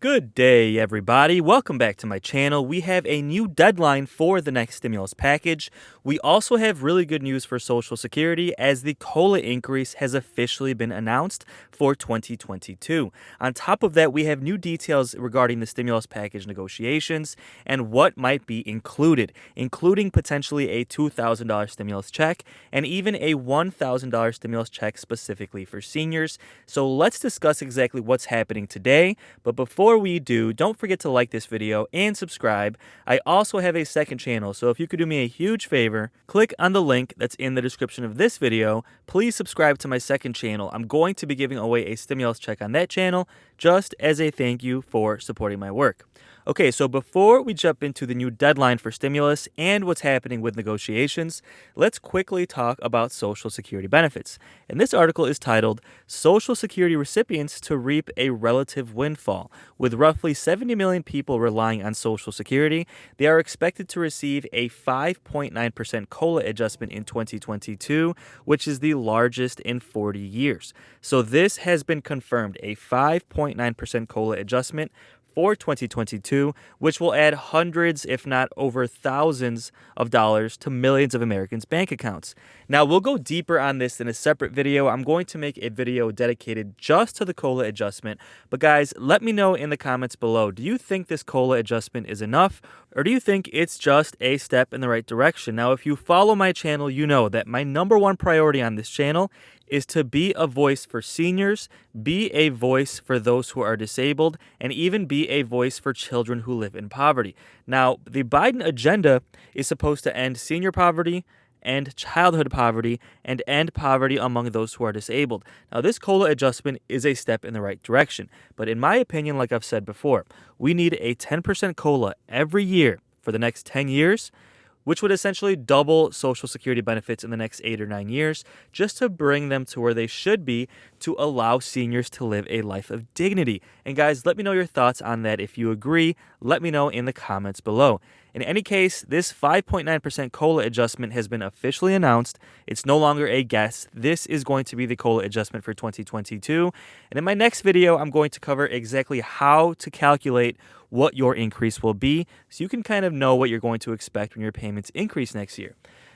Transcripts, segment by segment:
Good day, everybody. Welcome back to my channel. We have a new deadline for the next stimulus package. We also have really good news for Social Security as the COLA increase has officially been announced for 2022. On top of that, we have new details regarding the stimulus package negotiations and what might be included, including potentially a $2,000 stimulus check and even a $1,000 stimulus check specifically for seniors. So let's discuss exactly what's happening today. But before we do, don't forget to like this video and subscribe. I also have a second channel, so if you could do me a huge favor, click on the link that's in the description of this video. Please subscribe to my second channel. I'm going to be giving away a stimulus check on that channel just as a thank you for supporting my work. Okay, so before we jump into the new deadline for stimulus and what's happening with negotiations, let's quickly talk about Social Security benefits. And this article is titled, Social Security Recipients to Reap a Relative Windfall. With roughly 70 million people relying on Social Security, they are expected to receive a 5.9% COLA adjustment in 2022, which is the largest in 40 years. So this has been confirmed, a 5.9% COLA adjustment for 2022, which will add hundreds, if not over thousands of dollars to millions of Americans' bank accounts. Now, we'll go deeper on this in a separate video. I'm going to make a video dedicated just to the COLA adjustment. But guys, let me know in the comments below, do you think this COLA adjustment is enough? Or do you think it's just a step in the right direction? Now, if you follow my channel, you know that my number one priority on this channel is to be a voice for seniors, be a voice for those who are disabled, and even be a voice for children who live in poverty. Now, the Biden agenda is supposed to end senior poverty, end childhood poverty, and end poverty among those who are disabled. Now, this COLA adjustment is a step in the right direction, but in my opinion, like I've said before, we need a 10% COLA every year for the next 10 years, which would essentially double Social Security benefits in the next 8 or 9 years, just to bring them to where they should be to allow seniors to live a life of dignity. And guys, let me know your thoughts on that. If you agree, let me know in the comments below. In any case, this 5.9% COLA adjustment has been officially announced. It's no longer a guess. This is going to be the COLA adjustment for 2022. And in my next video, I'm going to cover exactly how to calculate what your increase will be, so you can kind of know what you're going to expect when your payments increase next year.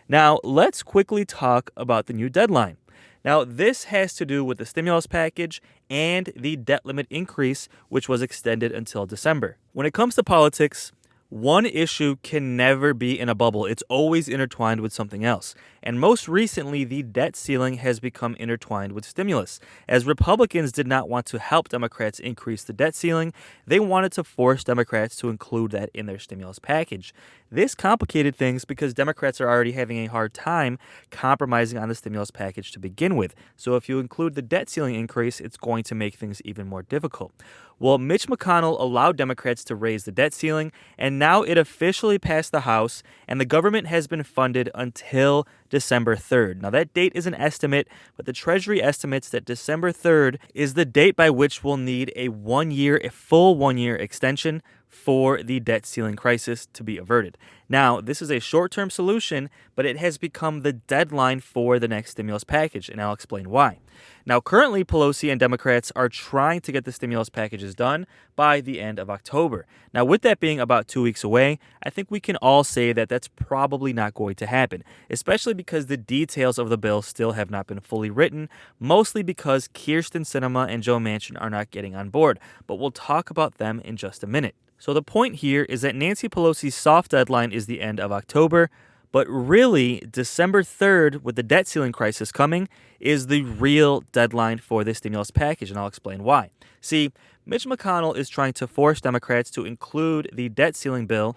Now, let's quickly talk about the new deadline. Now, this has to do with the stimulus package and the debt limit increase, which was extended until December. When it comes to politics, one issue can never be in a bubble. It's always intertwined with something else. And most recently, the debt ceiling has become intertwined with stimulus. As Republicans did not want to help Democrats increase the debt ceiling, they wanted to force Democrats to include that in their stimulus package. This complicated things because Democrats are already having a hard time compromising on the stimulus package to begin with. So if you include the debt ceiling increase, it's going to make things even more difficult. Well, Mitch McConnell allowed Democrats to raise the debt ceiling, and now it officially passed the House, and the government has been funded until December 3rd. Now, that date is an estimate, but the Treasury estimates that December 3rd is the date by which we'll need a full one-year extension for the debt ceiling crisis to be averted. Now, this is a short-term solution, but it has become the deadline for the next stimulus package, and I'll explain why. Now, currently, Pelosi and Democrats are trying to get the stimulus packages done by the end of October. Now, with that being about 2 weeks away, I think we can all say that that's probably not going to happen, especially because the details of the bill still have not been fully written, mostly because Kyrsten Sinema and Joe Manchin are not getting on board, but we'll talk about them in just a minute. So the point here is that Nancy Pelosi's soft deadline is the end of October, but really, December 3rd, with the debt ceiling crisis coming, is the real deadline for this stimulus package, and I'll explain why. See, Mitch McConnell is trying to force Democrats to include the debt ceiling bill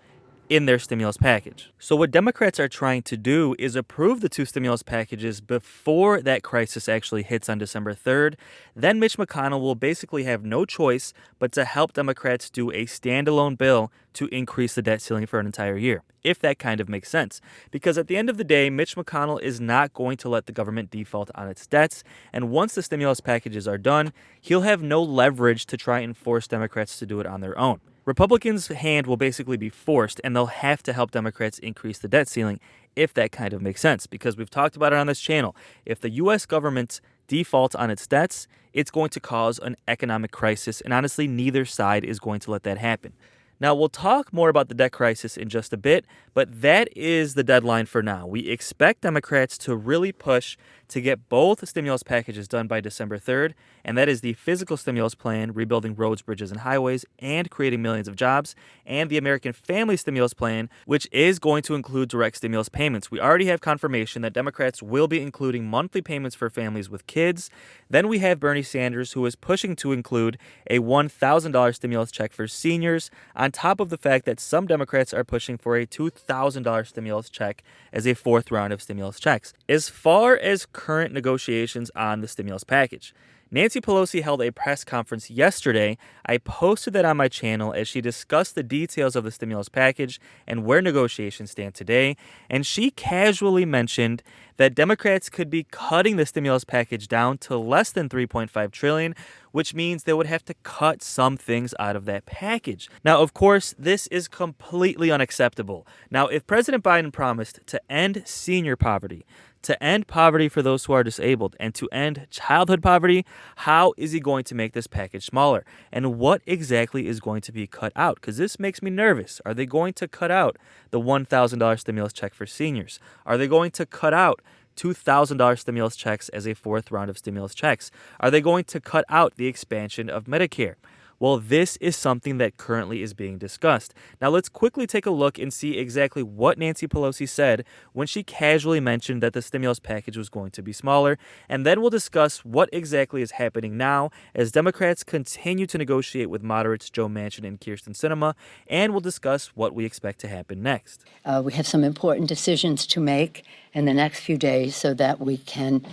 in their stimulus package. So what Democrats are trying to do is approve the two stimulus packages before that crisis actually hits on December 3rd. Then Mitch McConnell will basically have no choice but to help Democrats do a standalone bill to increase the debt ceiling for an entire year, if that kind of makes sense. Because at the end of the day, Mitch McConnell is not going to let the government default on its debts, and once the stimulus packages are done, he'll have no leverage to try and force Democrats to do it on their own. Republicans' hand will basically be forced, and they'll have to help Democrats increase the debt ceiling, if that kind of makes sense, because we've talked about it on this channel. If the U.S. government defaults on its debts, it's going to cause an economic crisis, and honestly, neither side is going to let that happen. Now, we'll talk more about the debt crisis in just a bit, but that is the deadline for now. We expect Democrats to really push to get both stimulus packages done by December 3rd, and that is the physical stimulus plan, rebuilding roads, bridges, and highways, and creating millions of jobs, and the American Family Stimulus Plan, which is going to include direct stimulus payments. We already have confirmation that Democrats will be including monthly payments for families with kids. Then we have Bernie Sanders, who is pushing to include a $1,000 stimulus check for seniors, on top of the fact that some Democrats are pushing for a $2,000 stimulus check as a fourth round of stimulus checks. As far as current negotiations on the stimulus package, Nancy Pelosi held a press conference yesterday. I posted that on my channel as she discussed the details of the stimulus package and where negotiations stand today. And she casually mentioned that Democrats could be cutting the stimulus package down to less than $3.5 trillion, which means they would have to cut some things out of that package. Now, of course, this is completely unacceptable. Now, if President Biden promised to end senior poverty, to end poverty for those who are disabled, and to end childhood poverty, how is he going to make this package smaller? And what exactly is going to be cut out? Because this makes me nervous. Are they going to cut out the $1,000 stimulus check for seniors? Are they going to cut out $2,000 stimulus checks as a fourth round of stimulus checks? Are they going to cut out the expansion of Medicare? Well, this is something that currently is being discussed. Now, let's quickly take a look and see exactly what Nancy Pelosi said when she casually mentioned that the stimulus package was going to be smaller, and then we'll discuss what exactly is happening now as Democrats continue to negotiate with moderates Joe Manchin and Kyrsten Sinema, and we'll discuss what we expect to happen next. We have some important decisions to make in the next few days so that we can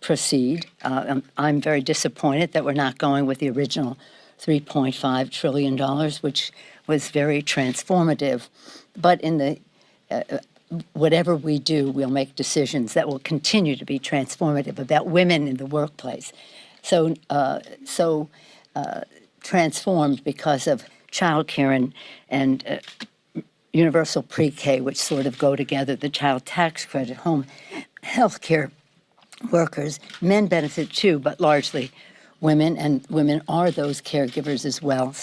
proceed. I'm very disappointed that we're not going with the original $3.5 trillion, which was very transformative. But in the whatever we do, we'll make decisions that will continue to be transformative about women in the workplace. So transformed because of childcare and universal pre-K, which sort of go together, the child tax credit, home health care workers. Men benefit too, but largely women, and women are those caregivers as well.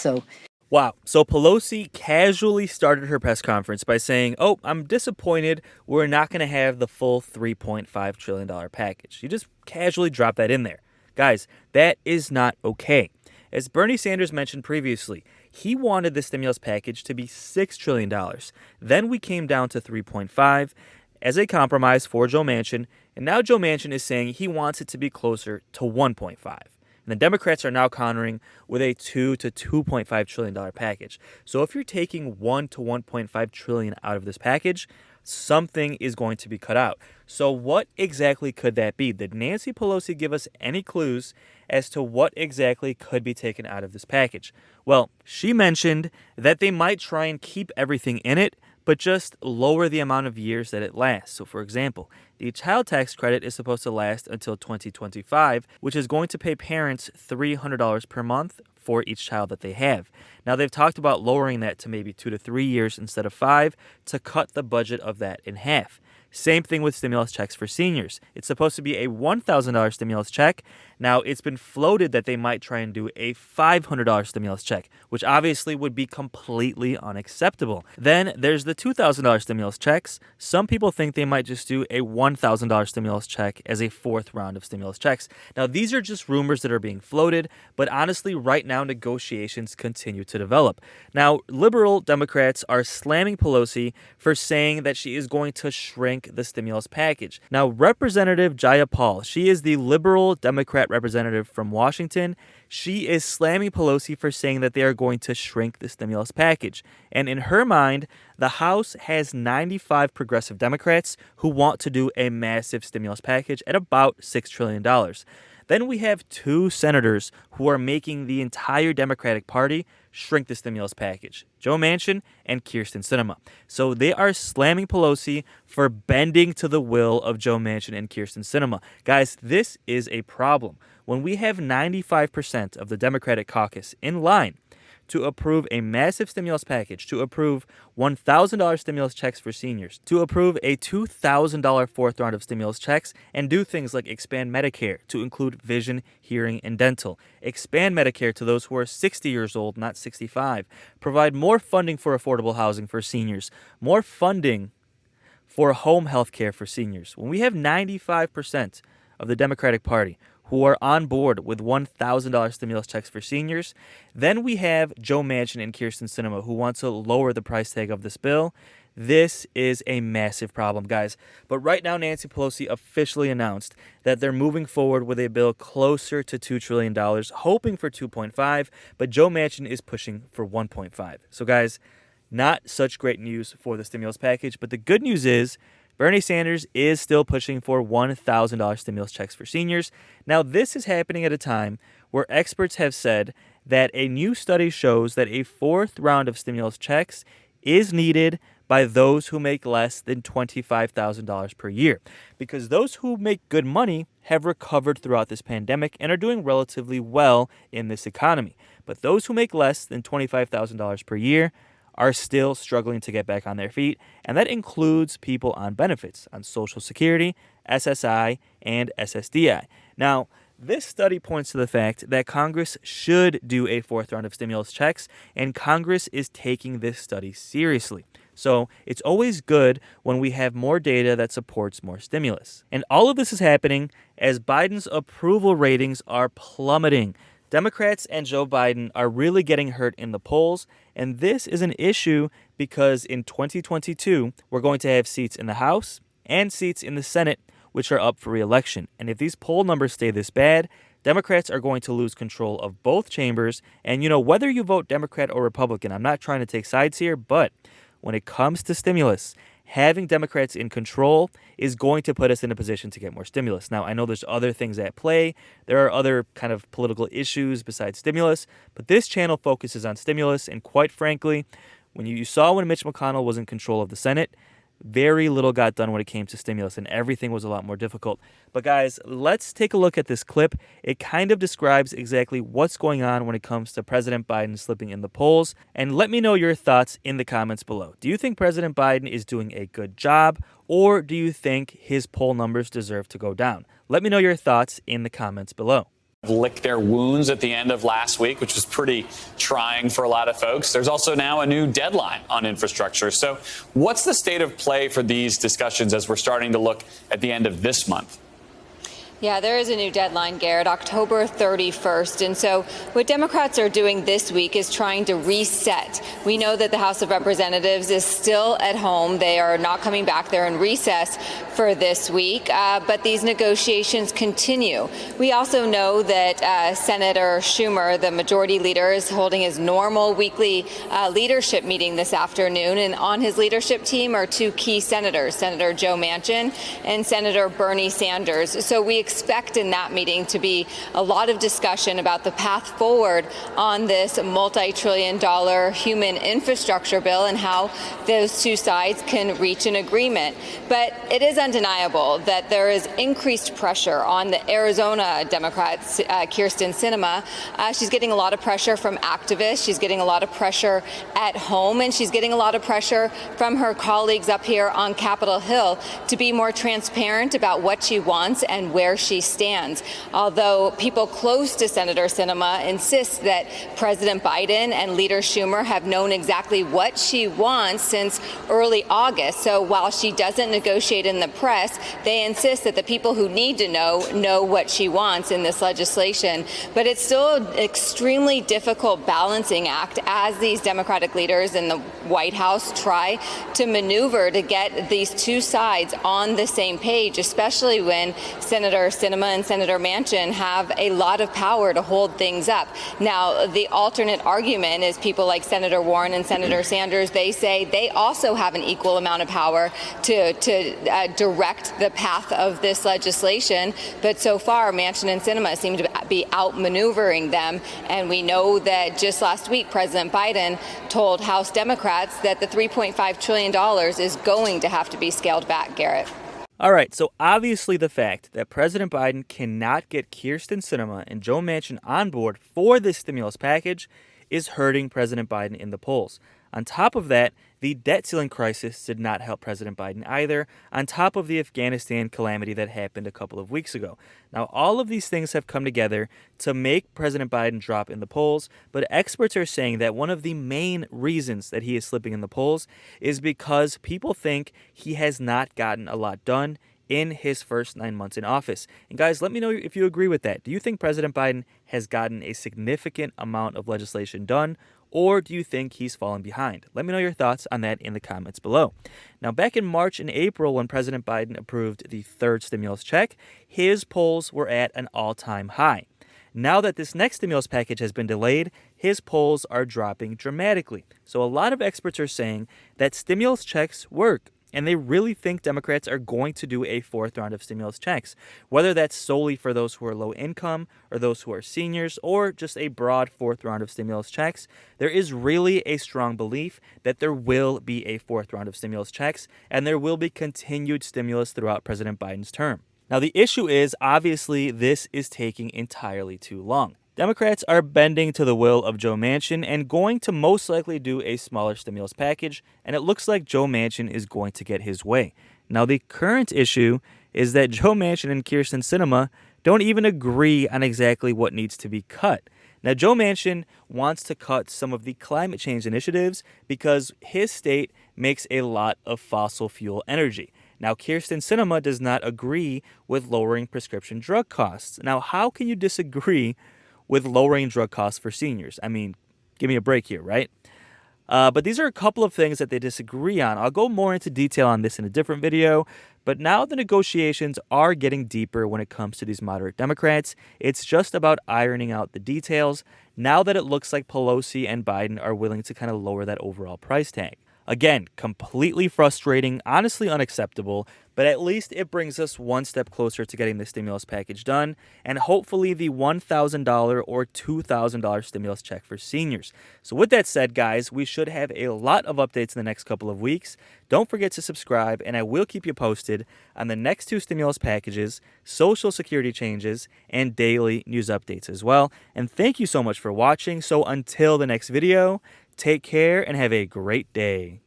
Wow. So Pelosi casually started her press conference by saying, "Oh, I'm disappointed we're not going to have the full $3.5 trillion package." She just casually dropped that in there. Guys, that is not okay. As Bernie Sanders mentioned previously, he wanted the stimulus package to be $6 trillion. Then we came down to 3.5 as a compromise for Joe Manchin, and now Joe Manchin is saying he wants it to be closer to 1.5. And the Democrats are now countering with a $2 to $2.5 trillion package. So if you're taking $1 to $1.5 trillion out of this package, something is going to be cut out. So what exactly could that be? Did Nancy Pelosi give us any clues as to what exactly could be taken out of this package? Well, she mentioned that they might try and keep everything in it, but just lower the amount of years that it lasts. So for example, the child tax credit is supposed to last until 2025, which is going to pay parents $300 per month for each child that they have. Now, they've talked about lowering that to maybe 2 to 3 years instead of 5 to cut the budget of that in half. Same thing with stimulus checks for seniors. It's supposed to be a $1,000 stimulus check. Now, it's been floated that they might try and do a $500 stimulus check, which obviously would be completely unacceptable. Then there's the $2,000 stimulus checks. Some people think they might just do a $1,000 stimulus check as a fourth round of stimulus checks. Now, these are just rumors that are being floated, but honestly, right now, negotiations continue to develop. Now, liberal Democrats are slamming Pelosi for saying that she is going to shrink the stimulus package. Now, Representative Jayapal, she is the liberal Democrat representative from Washington. She is slamming Pelosi for saying that they are going to shrink the stimulus package. And in her mind, the House has 95 progressive Democrats who want to do a massive stimulus package at about $6 trillion. Then we have 2 senators who are making the entire Democratic Party shrink the stimulus package, Joe Manchin and Kyrsten Sinema. So they are slamming Pelosi for bending to the will of Joe Manchin and Kyrsten Sinema. Guys, this is a problem. When we have 95% of the Democratic caucus in line to approve a massive stimulus package, to approve $1,000 stimulus checks for seniors, to approve a $2,000 fourth round of stimulus checks, and do things like expand Medicare to include vision, hearing, and dental, expand Medicare to those who are 60 years old, not 65, provide more funding for affordable housing for seniors, more funding for home health care for seniors. When we have 95% of the Democratic Party who are on board with $1,000 stimulus checks for seniors, then we have Joe Manchin and Kyrsten Sinema who want to lower the price tag of this bill. This is a massive problem, guys. But right now, Nancy Pelosi officially announced that they're moving forward with a bill closer to $2 trillion, hoping for 2.5, but Joe Manchin is pushing for 1.5. So, guys, not such great news for the stimulus package, but the good news is Bernie Sanders is still pushing for $1,000 stimulus checks for seniors. Now, this is happening at a time where experts have said that a new study shows that a fourth round of stimulus checks is needed by those who make less than $25,000 per year, because those who make good money have recovered throughout this pandemic and are doing relatively well in this economy. But those who make less than $25,000 per year are still struggling to get back on their feet, and that includes people on benefits, on Social Security, SSI, and SSDI. Now, this study points to the fact that Congress should do a fourth round of stimulus checks, and Congress is taking this study seriously. So it's always good when we have more data that supports more stimulus. And all of this is happening as Biden's approval ratings are plummeting. Democrats and Joe Biden are really getting hurt in the polls, and this is an issue because in 2022, we're going to have seats in the House and seats in the Senate, which are up for re-election. And if these poll numbers stay this bad, Democrats are going to lose control of both chambers. And, whether you vote Democrat or Republican, I'm not trying to take sides here, but when it comes to stimulus, having Democrats in control is going to put us in a position to get more stimulus. Now, I know there's other things at play. There are other kind of political issues besides stimulus, but this channel focuses on stimulus. And quite frankly, when you saw when Mitch McConnell was in control of the Senate, very little got done when it came to stimulus, and everything was a lot more difficult. But guys, let's take a look at this clip. It kind of describes exactly what's going on when it comes to President Biden slipping in the polls. And let me know your thoughts in the comments below. Do you think President Biden is doing a good job, or do you think his poll numbers deserve to go down? Let me know your thoughts in the comments below. Lick their wounds at the end of last week, which was pretty trying for a lot of folks. There's also now a new deadline on infrastructure. So what's the state of play for these discussions as we're starting to look at the end of this month? Yeah, there is a new deadline, Garrett, October 31st. And so what Democrats are doing this week is trying to reset. We know that the House of Representatives is still at home. They are not coming back. They're in recess for this week. But these negotiations continue. We also know that Senator Schumer, the majority leader, is holding his normal weekly leadership meeting this afternoon. And on his leadership team are two key senators, Senator Joe Manchin and Senator Bernie Sanders. So we expect in that meeting to be a lot of discussion about the path forward on this multi-trillion-dollar human infrastructure bill and how those two sides can reach an agreement. But it is undeniable that there is increased pressure on the Arizona Democrats, Kyrsten Sinema. She's getting a lot of pressure from activists. She's getting a lot of pressure at home, and she's getting a lot of pressure from her colleagues up here on Capitol Hill to be more transparent about what she wants and where she stands. Although people close to Senator Sinema insist that President Biden and Leader Schumer have known exactly what she wants since early August. So while she doesn't negotiate in the press, they insist that the people who need to know what she wants in this legislation. But it's still an extremely difficult balancing act as these Democratic leaders in the White House try to maneuver to get these two sides on the same page, especially when Senator Sinema and Senator Manchin have a lot of power to hold things up. Now, the alternate argument is people like Senator Warren and Senator Sanders, they say they also have an equal amount of power to direct the path of this legislation. But so far, Manchin and Sinema seem to be outmaneuvering them. And we know that just last week, President Biden told House Democrats that the $3.5 trillion is going to have to be scaled back, Garrett. All right, so obviously the fact that President Biden cannot get Kyrsten Sinema and Joe Manchin on board for this stimulus package is hurting President Biden in the polls. On top of that, the debt ceiling crisis did not help President Biden either, on top of the Afghanistan calamity that happened a couple of weeks ago. Now, all of these things have come together to make President Biden drop in the polls, but experts are saying that one of the main reasons that he is slipping in the polls is because people think he has not gotten a lot done in his first 9 months in office. And guys, let me know if you agree with that. Do you think President Biden has gotten a significant amount of legislation done, or do you think he's fallen behind? Let me know your thoughts on that in the comments below. Now, back in March and April, when President Biden approved the third stimulus check, his polls were at an all-time high. Now that this next stimulus package has been delayed, his polls are dropping dramatically. So a lot of experts are saying that stimulus checks work, and they really think Democrats are going to do a fourth round of stimulus checks, whether that's solely for those who are low income or those who are seniors, or just a broad fourth round of stimulus checks. There is really a strong belief that there will be a fourth round of stimulus checks, and there will be continued stimulus throughout President Biden's term. Now, the issue is, obviously, this is taking entirely too long. Democrats are bending to the will of Joe Manchin and going to most likely do a smaller stimulus package, and it looks like Joe Manchin is going to get his way. Now, the current issue is that Joe Manchin and Kyrsten Sinema don't even agree on exactly what needs to be cut. Now, Joe Manchin wants to cut some of the climate change initiatives because his state makes a lot of fossil fuel energy. Now, Kyrsten Sinema does not agree with lowering prescription drug costs. Now, how can you disagree with lowering drug costs for seniors? I mean, give me a break here, right? But these are a couple of things that they disagree on. I'll go more into detail on this in a different video. But now the negotiations are getting deeper when it comes to these moderate Democrats. It's just about ironing out the details now that it looks like Pelosi and Biden are willing to kind of lower that overall price tag. Again, completely frustrating, honestly unacceptable, but at least it brings us one step closer to getting the stimulus package done, and hopefully the $1,000 or $2,000 stimulus check for seniors. So with that said, guys, we should have a lot of updates in the next couple of weeks. Don't forget to subscribe, and I will keep you posted on the next two stimulus packages, Social Security changes, and daily news updates as well. And thank you so much for watching. So until the next video, take care and have a great day.